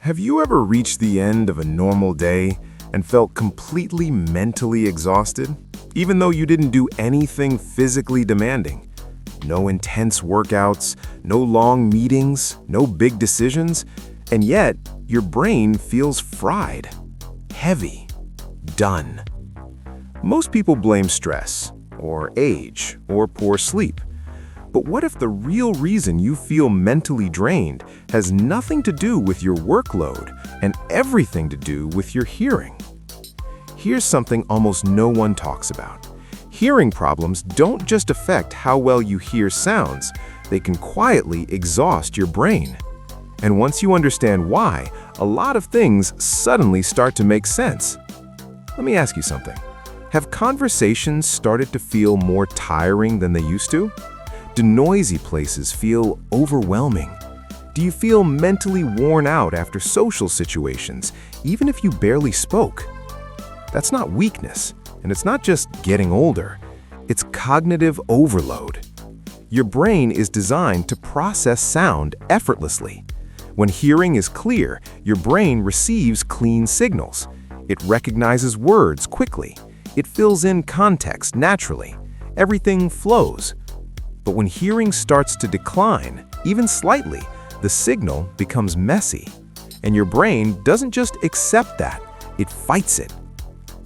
Have you ever reached the end of a normal day and felt completely mentally exhausted, even though you didn't do anything physically demanding? No intense workouts, no long meetings, no big decisions, and yet your brain feels fried, heavy, done. Most people blame stress, or age, or poor sleep. But what if the real reason you feel mentally drained has nothing to do with your workload and everything to do with your hearing? Here's something almost no one talks about. Hearing problems don't just affect how well you hear sounds, they can quietly exhaust your brain. And once you understand why, a lot of things suddenly start to make sense. Let me ask you something. Have conversations started to feel more tiring than they used to? Do noisy places feel overwhelming? Do you feel mentally worn out after social situations, even if you barely spoke? That's not weakness, and it's not just getting older. It's cognitive overload. Your brain is designed to process sound effortlessly. When hearing is clear, your brain receives clean signals. It recognizes words quickly. It fills in context naturally. Everything flows. But when hearing starts to decline, even slightly, the signal becomes messy. And your brain doesn't just accept that, it fights it.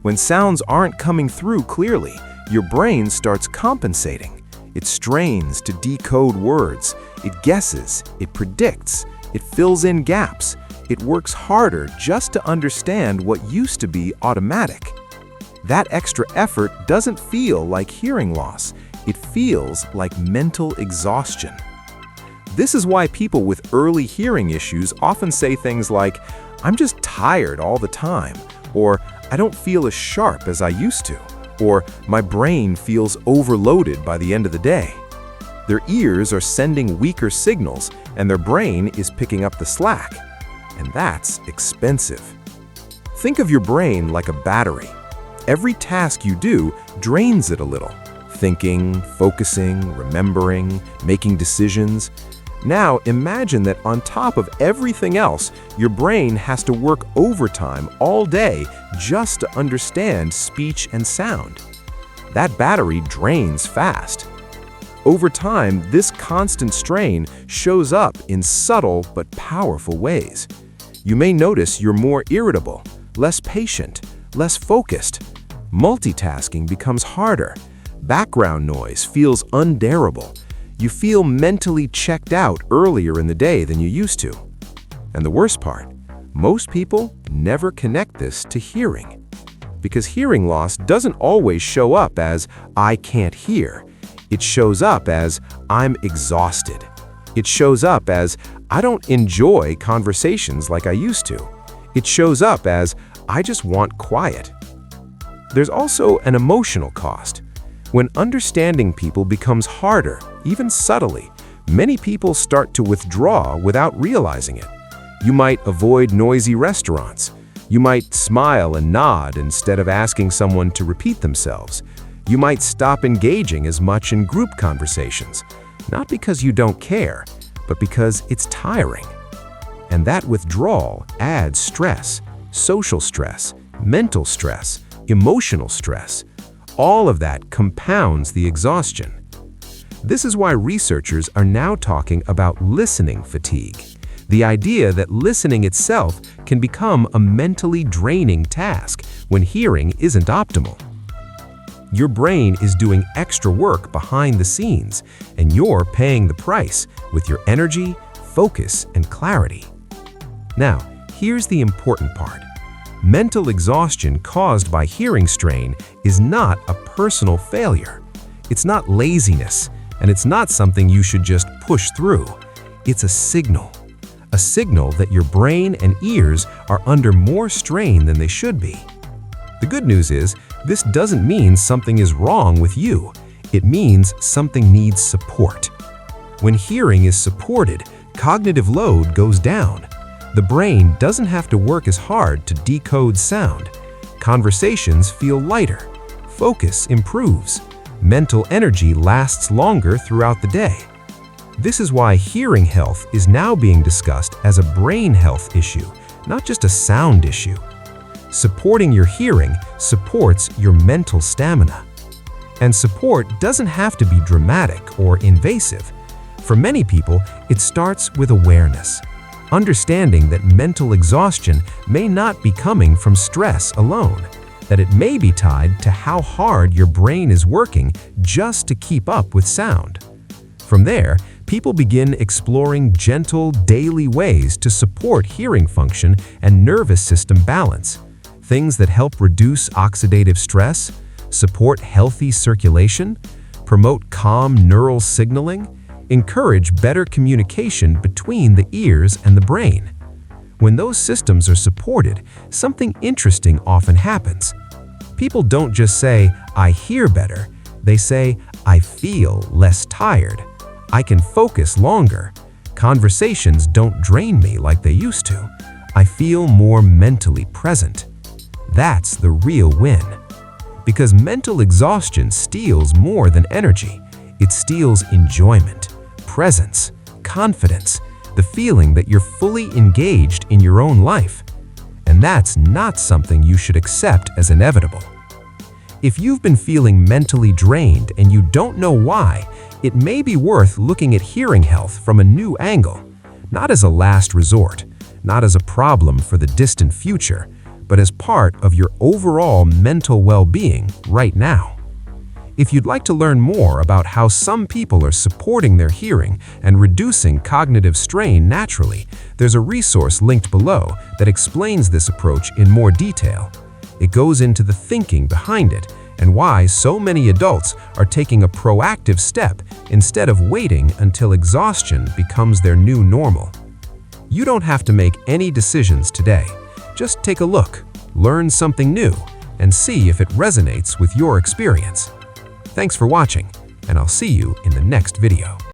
When sounds aren't coming through clearly, your brain starts compensating. It strains to decode words. It guesses, it predicts, it fills in gaps. It works harder just to understand what used to be automatic. That extra effort doesn't feel like hearing loss. It feels like mental exhaustion. This is why people with early hearing issues often say things like, "I'm just tired all the time," or "I don't feel as sharp as I used to," or "My brain feels overloaded by the end of the day." Their ears are sending weaker signals, and their brain is picking up the slack. And that's expensive. Think of your brain like a battery. Every task you do drains it a little. Thinking, focusing, remembering, making decisions. Now imagine that on top of everything else, your brain has to work overtime all day just to understand speech and sound. That battery drains fast. Over time, this constant strain shows up in subtle but powerful ways. You may notice you're more irritable, less patient, less focused. Multitasking becomes harder. Background noise feels unbearable. You feel mentally checked out earlier in the day than you used to. And the worst part, most people never connect this to hearing. Because hearing loss doesn't always show up as "I can't hear." It shows up as "I'm exhausted." It shows up as "I don't enjoy conversations like I used to." It shows up as "I just want quiet." There's also an emotional cost. When understanding people becomes harder, even subtly, many people start to withdraw without realizing it. You might avoid noisy restaurants. You might smile and nod instead of asking someone to repeat themselves. You might stop engaging as much in group conversations, not because you don't care, but because it's tiring. And that withdrawal adds stress, social stress, mental stress, emotional stress. All of that compounds the exhaustion. This is why researchers are now talking about listening fatigue, the idea that listening itself can become a mentally draining task when hearing isn't optimal. Your brain is doing extra work behind the scenes, and you're paying the price with your energy, focus, and clarity. Now, here's the important part. Mental exhaustion caused by hearing strain is not a personal failure. It's not laziness, and it's not something you should just push through. It's a signal that your brain and ears are under more strain than they should be. The good news is, this doesn't mean something is wrong with you. It means something needs support. When hearing is supported, cognitive load goes down. The brain doesn't have to work as hard to decode sound. Conversations feel lighter. Focus improves. Mental energy lasts longer throughout the day. This is why hearing health is now being discussed as a brain health issue, not just a sound issue. Supporting your hearing supports your mental stamina. And support doesn't have to be dramatic or invasive. For many people, it starts with awareness, understanding that mental exhaustion may not be coming from stress alone, that it may be tied to how hard your brain is working just to keep up with sound. From there, people begin exploring gentle, daily ways to support hearing function and nervous system balance. Things that help reduce oxidative stress, support healthy circulation, promote calm neural signaling, encourage better communication between the ears and the brain. When those systems are supported, something interesting often happens. People don't just say, "I hear better." They say, "I feel less tired. I can focus longer. Conversations don't drain me like they used to. I feel more mentally present." That's the real win. Because mental exhaustion steals more than energy. It steals enjoyment, presence, confidence, the feeling that you're fully engaged in your own life. And that's not something you should accept as inevitable. If you've been feeling mentally drained and you don't know why, it may be worth looking at hearing health from a new angle, not as a last resort, not as a problem for the distant future, but as part of your overall mental well-being right now. If you'd like to learn more about how some people are supporting their hearing and reducing cognitive strain naturally, there's a resource linked below that explains this approach in more detail. It goes into the thinking behind it and why so many adults are taking a proactive step instead of waiting until exhaustion becomes their new normal. You don't have to make any decisions today. Just take a look, learn something new, and see if it resonates with your experience. Thanks for watching, and I'll see you in the next video.